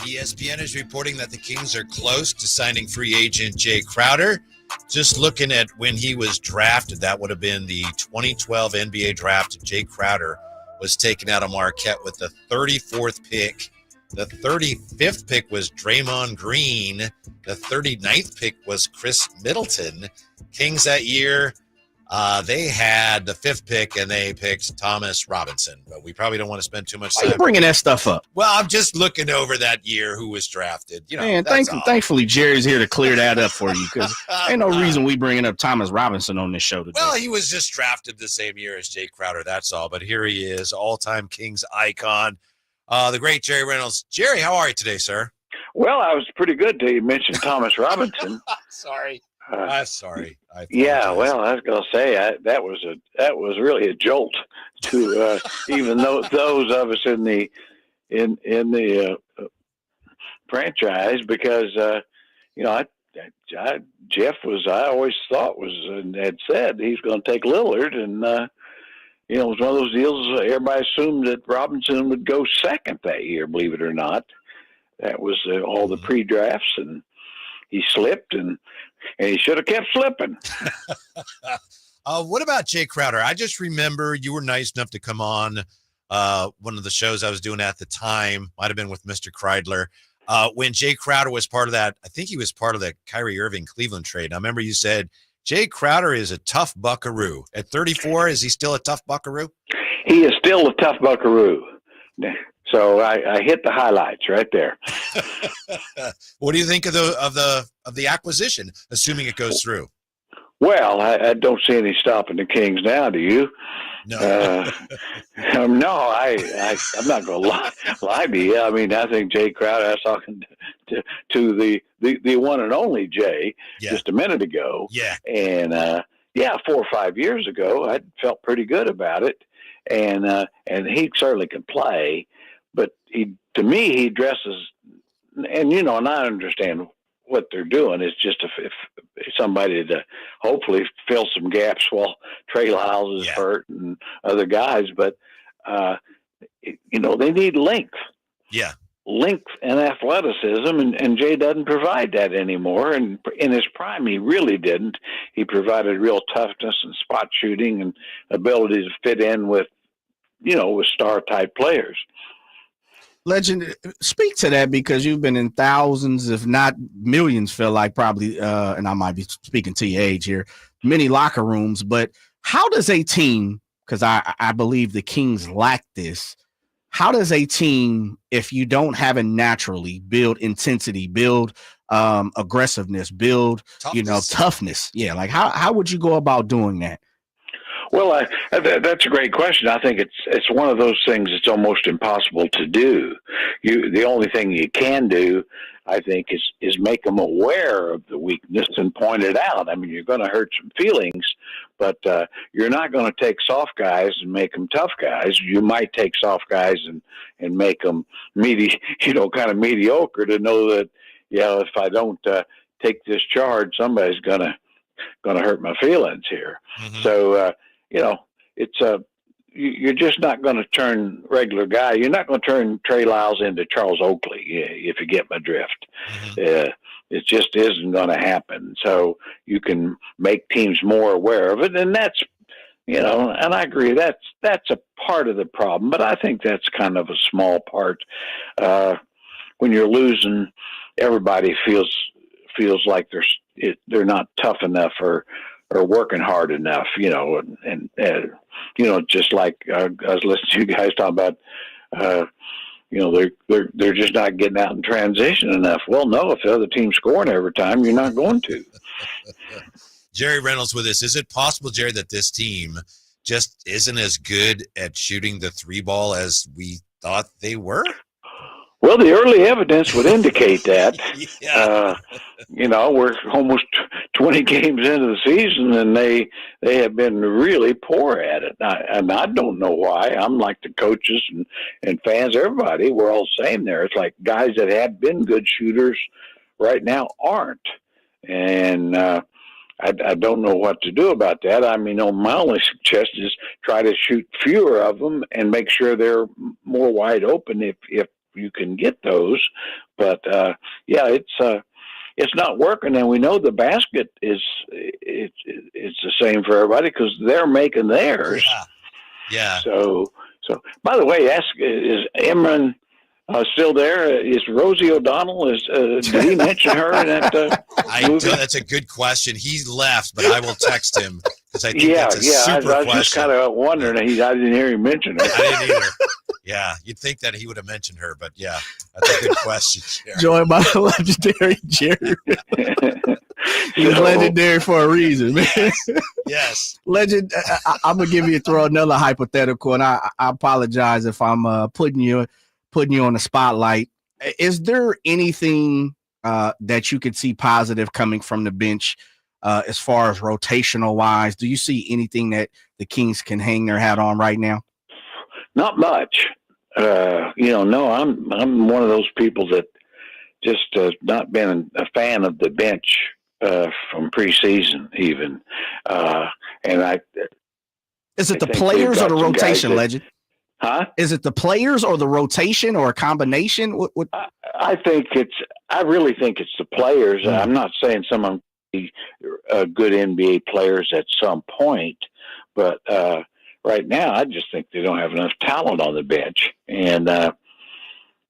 ESPN is reporting that the Kings are close to signing free agent Jay Crowder. Just looking at when he was drafted, that would have been the 2012 NBA draft. Jay Crowder was taken out of Marquette with the 34th pick. The 35th pick was Draymond Green. The 39th pick was Chris Middleton. Kings that year, they had the 5th pick, and they picked Thomas Robinson. But we probably don't want to spend too much time. Why are you bringing that stuff up? Well, I'm just looking over that year who was drafted. You know, man, thankfully, Jerry's here to clear that up for you, because ain't no reason we bringing up Thomas Robinson on this show today. Well, he was just drafted the same year as Jay Crowder, that's all. But here he is, all-time Kings icon, the great Jerry Reynolds. Jerry, how are you today, sir? Well, I was pretty good till you mentioned Thomas Robinson. Sorry. Sorry. Yeah, well, I was going to say that was really a jolt to even those of us in the franchise, because Jeff always thought and had said he's going to take Lillard, and it was one of those deals. Everybody assumed that Robinson would go second that year. Believe it or not, that was all the pre-drafts, and he slipped, and he should have kept slipping. What about Jay Crowder? I just remember you were nice enough to come on one of the shows I was doing at the time. Might have been with Mr. Kreidler. When Jay Crowder was part of that, I think he was part of the Kyrie Irving Cleveland trade. I remember you said, Jay Crowder is a tough buckaroo. At 34, is he still a tough buckaroo? He is still a tough buckaroo. So I hit the highlights right there. What do you think of the acquisition, assuming it goes through? Well, I don't see any stopping the Kings now. Do you? No. No, I'm not going to lie to you. I mean, I think Jay Crowder. I was talking to the one and only Jay just a minute ago. Yeah. And 4 or 5 years ago, I felt pretty good about it, and he certainly can play. But to me, he dresses, and I understand what they're doing. It's just if somebody to hopefully fill some gaps while Trey Lyles is hurt and other guys. But they need length. Yeah, length and athleticism, and Jay doesn't provide that anymore. And in his prime, he really didn't. He provided real toughness and spot shooting and ability to fit in with star type players. Legend, speak to that, because you've been in thousands, if not millions, feel like probably, and I might be speaking to your age here, many locker rooms. But how does a team, because I believe the Kings lack this, how does a team, if you don't have it naturally, build intensity, build aggressiveness, build toughness? Yeah, like how would you go about doing that? Well, that's a great question. I think it's one of those things that's almost impossible to do. The only thing you can do, I think, is make them aware of the weakness and point it out. I mean, you're going to hurt some feelings, but you're not going to take soft guys and make them tough guys. You might take soft guys and make them kind of mediocre, to know that if I don't take this charge, somebody's going to hurt my feelings here. Mm-hmm. So. It's you're just not going to turn regular guy. You're not going to turn Trey Lyles into Charles Oakley, if you get my drift. Mm-hmm. It just isn't going to happen. So you can make teams more aware of it, and that's, and I agree that's a part of the problem. But I think that's kind of a small part. When you're losing, everybody feels like they're not tough enough or working hard enough, and just like I was listening to you guys talk about, they're just not getting out in transition enough. Well, no, if the other team's scoring every time, you're not going to. Jerry Reynolds with us. Is it possible, Jerry, that this team just isn't as good at shooting the three ball as we thought they were? Well, the early evidence would indicate that. Yeah. We're almost 20 games into the season, and they have been really poor at it. And I don't know why. I'm like the coaches and fans, everybody, we're all the same there. It's like guys that have been good shooters right now aren't. And I don't know what to do about that. I mean, my only suggestion is try to shoot fewer of them and make sure they're more wide open if you can get those. But yeah, it's not working, and we know the basket it's the same for everybody because they're making theirs. Yeah. So by the way, ask is Imran still there? Is Rosie O'Donnell? Did he mention her in that movie? That's a good question. He's left, but I will text him because I think Yeah, that's a super I was question. just kind of wondering. I didn't hear him mention her. I didn't either. Yeah, you'd think that he would have mentioned her, but yeah, that's a good question. Jerry. Joined by the legendary Jerry. He's legendary for a reason, man. Yes. Legend. I'm gonna throw another hypothetical, and I apologize if I'm putting you on the spotlight. Is there anything that you could see positive coming from the bench as far as rotational wise? Do you see anything that the Kings can hang their hat on right now? Not much. No, I'm one of those people that just not been a fan of the bench from preseason even. And is it the players or the rotation, Legend? Huh? Is it the players or the rotation or a combination? What? I really think it's the players. Mm. I'm not saying someone be good NBA players at some point, but right now I just think they don't have enough talent on the bench. And,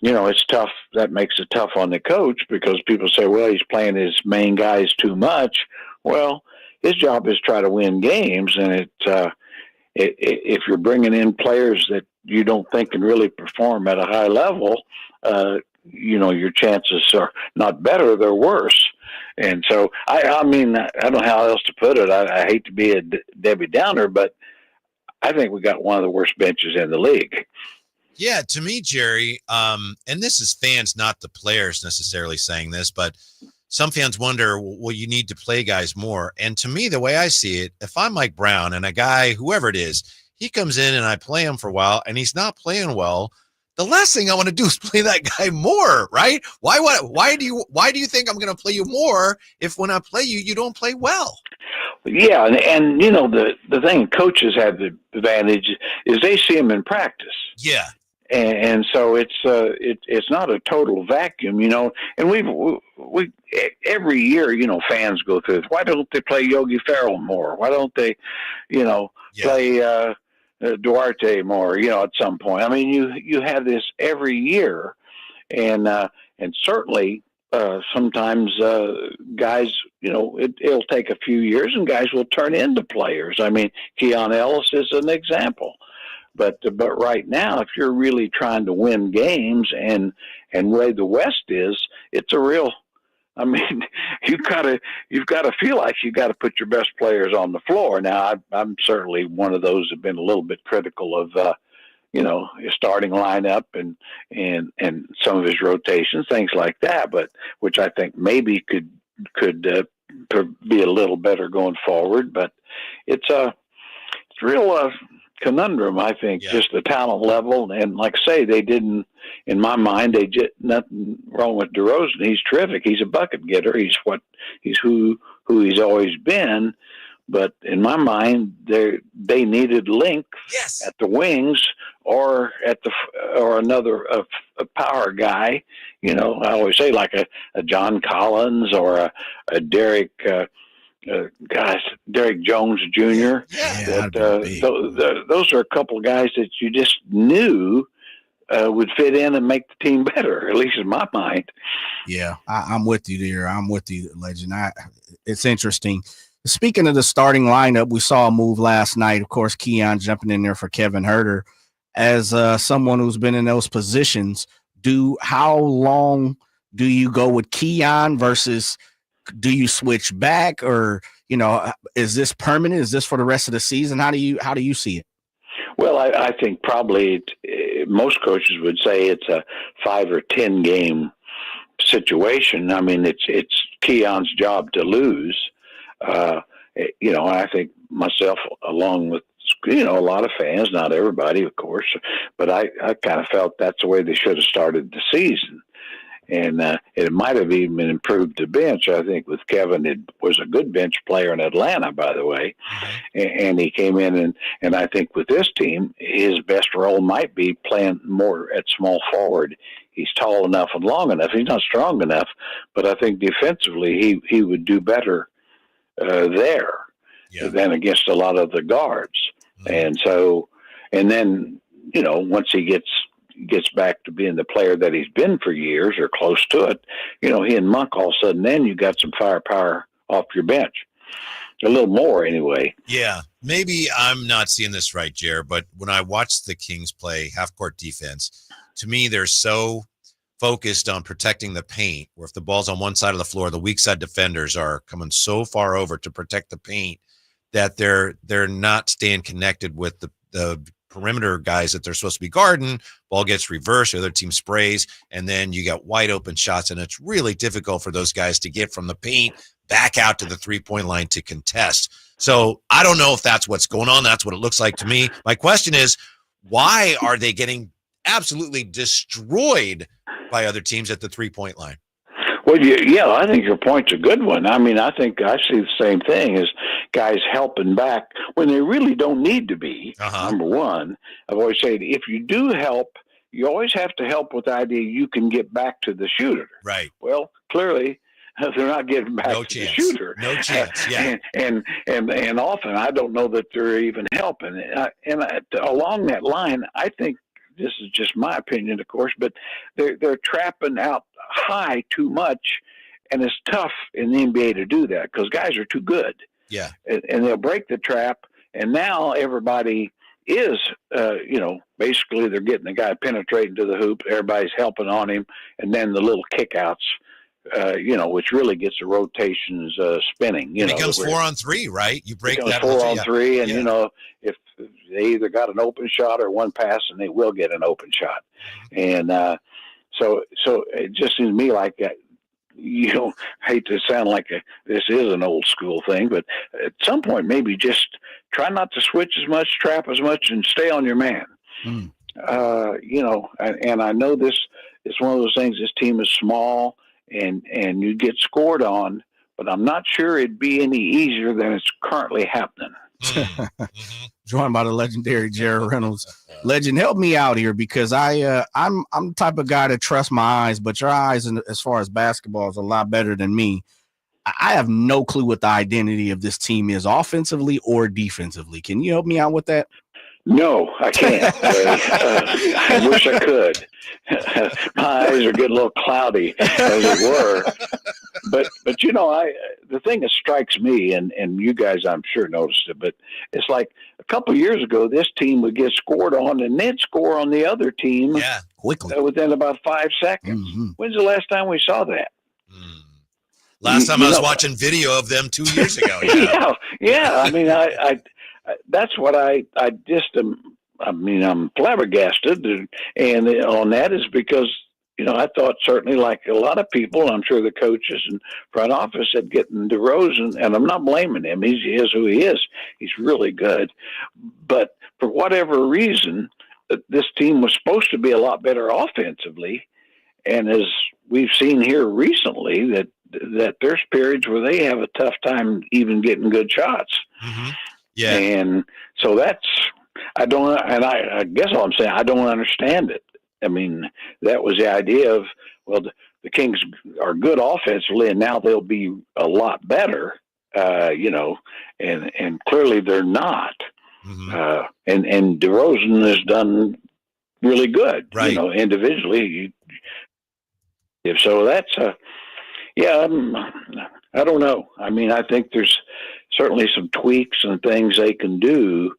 it's tough. That makes it tough on the coach because people say, well, he's playing his main guys too much. Well, his job is try to win games. And if you're bringing in players that you don't think can really perform at a high level, your chances are not better, they're worse. And so, I don't know how else to put it. I hate to be a Debbie Downer, but I think we got one of the worst benches in the league. Yeah, to me, Jerry, and this is fans, not the players necessarily saying this, but some fans wonder, well, you need to play guys more. And to me, the way I see it, if I'm Mike Brown and a guy, whoever it is, he comes in and I play him for a while and he's not playing well, the last thing I want to do is play that guy more, right? Why do you think I'm going to play you more if when I play you, you don't play well? Yeah, and the thing coaches have the advantage is they see him in practice. Yeah. And so it's not a total vacuum, and we every year, fans go through this. Why don't they play Yogi Ferrell more? Why don't they, play Duarte more, at some point? I mean, you have this every year, and certainly sometimes guys, it'll take a few years and guys will turn into players. I mean, Keon Ellis is an example. But right now, if you're really trying to win games and way the West is, it's a real. I mean, you've got to feel like you got to put your best players on the floor. Now, I'm certainly one of those who've been a little bit critical of his starting lineup and some of his rotations, things like that. But which I think maybe could be a little better going forward. But it's real. Conundrum, I think, just the talent level. And like I say, they didn't, in my mind, nothing wrong with DeRozan. He's terrific. He's a bucket getter. He's who he's always been. But in my mind, they needed length at the wings or another a power guy. I always say like a John Collins or a Derek. Derek Jones Jr. Those are a couple of guys that you just knew would fit in and make the team better, at least in my mind. Yeah, I'm with you there. I'm with you, Legend. It's interesting. Speaking of the starting lineup, we saw a move last night. Of course, Keon jumping in there for Kevin Huerter. As someone who's been in those positions, how long do you go with Keon versus – do you switch back or, is this permanent? Is this for the rest of the season? How do you see it? Well, I think probably most coaches would say it's a 5 or 10 game situation. I mean, it's Keon's job to lose. I think myself, along with, a lot of fans, not everybody, of course, but I kind of felt that's the way they should have started the season. And it might have even improved the bench. I think with Kevin, it was a good bench player in Atlanta, by the way. And he came in, and I think with this team, his best role might be playing more at small forward. he's tall enough and long enough. He's not strong enough, but I think defensively he would do better there than against a lot of the guards. And so, and then, once he gets back to being the player that he's been for years or close to it, he and Monk, all of a sudden, then you got some firepower off your bench. A little more anyway. Yeah, maybe I'm not seeing this right, Jer, but when I watch the Kings play half-court defense, to me they're so focused on protecting the paint, where if the ball's on one side of the floor, the weak side defenders are coming so far over to protect the paint that they're not staying connected with the perimeter guys that they're supposed to be guarding. Ball gets reversed, the other team sprays, and then you got wide open shots, and it's really difficult for those guys to get from the paint back out to the three-point line to contest. So I don't know if that's what's going on. That's what it looks like to me. My question is, why are they getting absolutely destroyed by other teams at the three-point line? Well, yeah, I think your point's a good one. I mean, I think I see the same thing as guys helping back when they really don't need to be. Number one, I've always said, if you do help, you always have to help with the idea you can get back to the shooter. Right. Well, clearly, they're not getting back to the shooter. No chance. Yeah. And often I don't know that they're even helping. And along that line, I think this is just my opinion, of course, but they're trapping out high too much, and it's tough in the NBA to do that because guys are too good. Yeah. And they'll break the trap, and now everybody is, basically they're getting the guy penetrating to the hoop. Everybody's helping on him, and then the little kickouts. Which really gets the rotations spinning. It becomes 4-on-3, right? You break that 4-on-3, and if they either got an open shot or one pass, and they will get an open shot. And so it just seems to me like hate to sound like this is an old school thing, but at some point maybe just try not to switch as much, trap as much, and stay on your man. And I know this is one of those things. This team is small. And you get scored on, but I'm not sure it'd be any easier than it's currently happening. Joined by the legendary Jerry Reynolds. Legend, help me out here because I'm the type of guy that trusts my eyes, but your eyes, as far as basketball, is a lot better than me. I have no clue what the identity of this team is, offensively or defensively. Can you help me out with that? No, I can't. I wish I could. My eyes are getting a little cloudy, as it were. But the thing that strikes me, and you guys I'm sure noticed it, but it's like a couple of years ago, this team would get scored on, and they'd score on the other team quickly within about 5 seconds. Mm-hmm. When's the last time we saw that? Last time I was watching video of them 2 years ago. Yeah. I mean, that's what I just am. I'm flabbergasted, and on that is because I thought certainly like a lot of people, I'm sure the coaches and front office had getting DeRozan, and I'm not blaming him. He is who he is. He's really good, but for whatever reason, this team was supposed to be a lot better offensively, and as we've seen here recently, that there's periods where they have a tough time even getting good shots. Mm-hmm. Yeah. And so I guess all I'm saying, I don't understand it. I mean, that was the idea of, well, the Kings are good offensively and now they'll be a lot better, and clearly they're not. Mm-hmm. And DeRozan has done really good, right. Individually. If so, that's I don't know. I mean, I think there's certainly some tweaks and things they can do,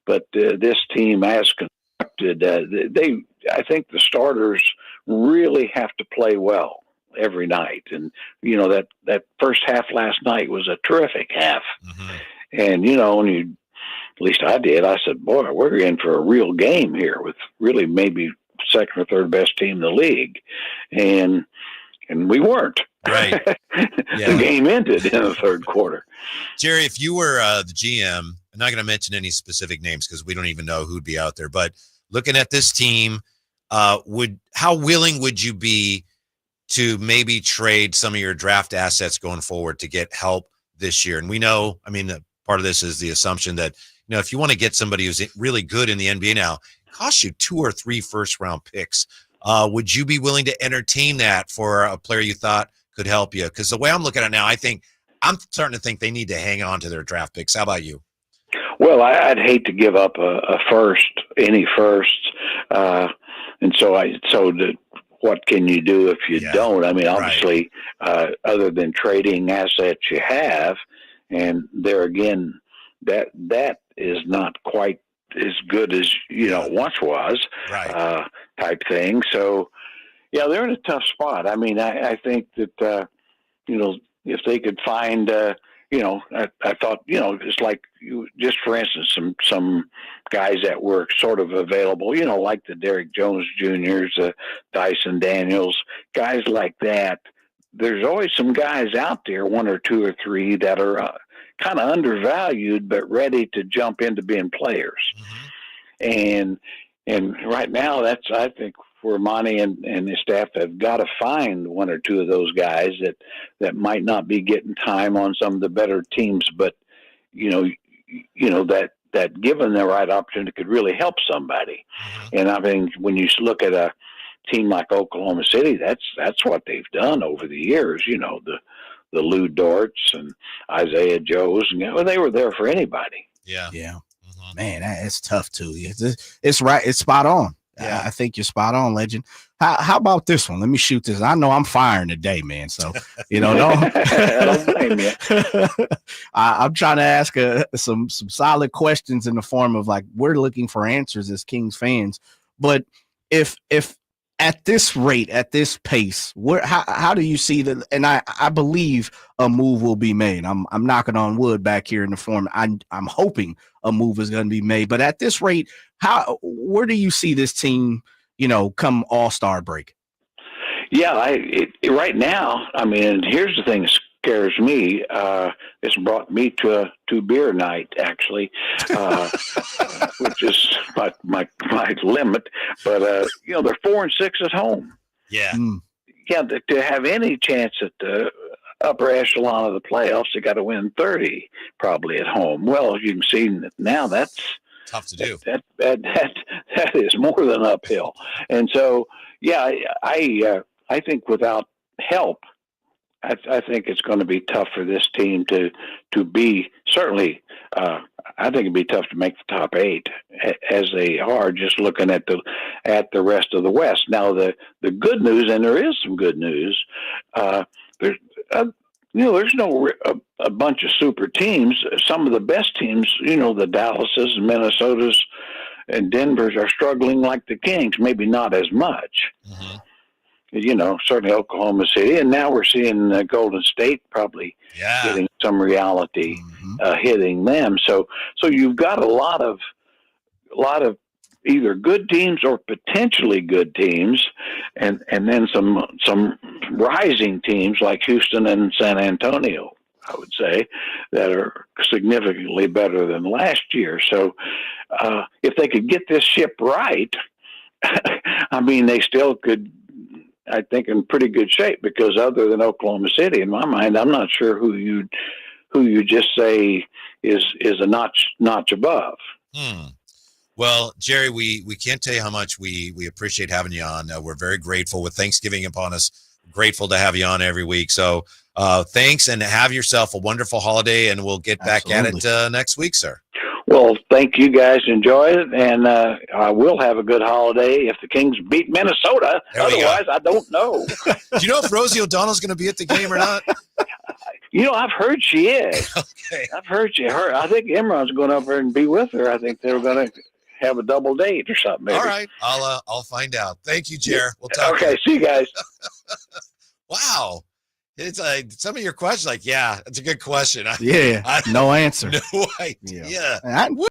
but this team as constructed, I think the starters really have to play well every night. And, that first half last night was a terrific half. Mm-hmm. And, at least I did, I said, boy, we're in for a real game here with really maybe second or third best team in the league. And we weren't. Right. Yeah. The game ended in the third quarter. Jerry, if you were the GM, I'm not going to mention any specific names because we don't even know who'd be out there, but looking at this team, how willing would you be to maybe trade some of your draft assets going forward to get help this year? And we know, part of this is the assumption that, if you want to get somebody who's really good in the NBA now, it costs you 2 or 3 first-round picks Would you be willing to entertain that for a player you thought could help you? Because the way I'm looking at it now, I'm starting to think they need to hang on to their draft picks. How about you? Well, I'd hate to give up a first, any first, and what can you do if you don't? I mean, obviously, other than trading assets you have, and there again, that is not quite as good as once was, type thing. So, yeah, they're in a tough spot. I mean, I think that if they could find. I thought, just like just for instance, some guys that were sort of available, like the Derrick Jones Juniors, Dyson Daniels, guys like that. There's always some guys out there, one or two or three, that are kind of undervalued but ready to jump into being players. Mm-hmm. And right now, that's, I think, where Monty and his staff have got to find one or two of those guys that might not be getting time on some of the better teams, but that given the right opportunity could really help somebody. Mm-hmm. And I think when you look at a team like Oklahoma City, that's what they've done over the years. The Lou Dorts and Isaiah Joes, and they were there for anybody. Yeah. Mm-hmm. Man, it's tough too. It's right. It's spot on. Yeah, I think you're spot on, Legend. How about this one? Let me shoot this. I know I'm firing today, man. So, don't blame you. I'm trying to ask some solid questions in the form of like, we're looking for answers as Kings fans. But if at this rate, at this pace, how do you see that? And I believe a move will be made. I'm knocking on wood back here in the form. I'm hoping a move is going to be made. But at this rate, where do you see this team, come All-Star break? Yeah, right now, I mean, here's the thing that scares me. It's brought me to beer night, actually, which is my limit. But they're 4-6 at home. Yeah, yeah. To have any chance at the upper echelon of the playoffs, they got to win 30 probably at home. Well, as you can see now, that's tough to do. That is more than uphill. And so, yeah, I think without help, I think it's going to be tough for this team to be certainly. I think it'd be tough to make the top 8 as they are. Just looking at the rest of the West. Now, the good news, and there is some good news. There's no a bunch of super teams. Some of the best teams, the Dallases and Minnesotas and Denvers are struggling like the Kings. Maybe not as much. Mm-hmm. Certainly Oklahoma City, and now we're seeing Golden State probably getting some reality hitting them. So you've got a lot of either good teams or potentially good teams, and then some rising teams like Houston and San Antonio, I would say, that are significantly better than last year. So if they could get this ship right, I mean, they still could, I think, in pretty good shape, because other than Oklahoma City, in my mind, I'm not sure who you just say is a notch above. Well, Jerry, we can't tell you how much we appreciate having you on. We're very grateful with Thanksgiving upon us. Grateful to have you on every week. So thanks, and have yourself a wonderful holiday, and we'll get back at it next week, sir. Well, thank you guys. Enjoy it, and I will have a good holiday if the Kings beat Minnesota. Otherwise, I don't know. Do you know if Rosie O'Donnell's going to be at the game or not? I've heard she is. Okay. I've heard her. I think Imran's going up there and be with her. I think they're going to have a double date or something. Maybe. All right, I'll find out. Thank you, Jer. We'll talk. Okay, see you guys. Wow. It's some of your questions, that's a good question. No answer. No idea. Yeah.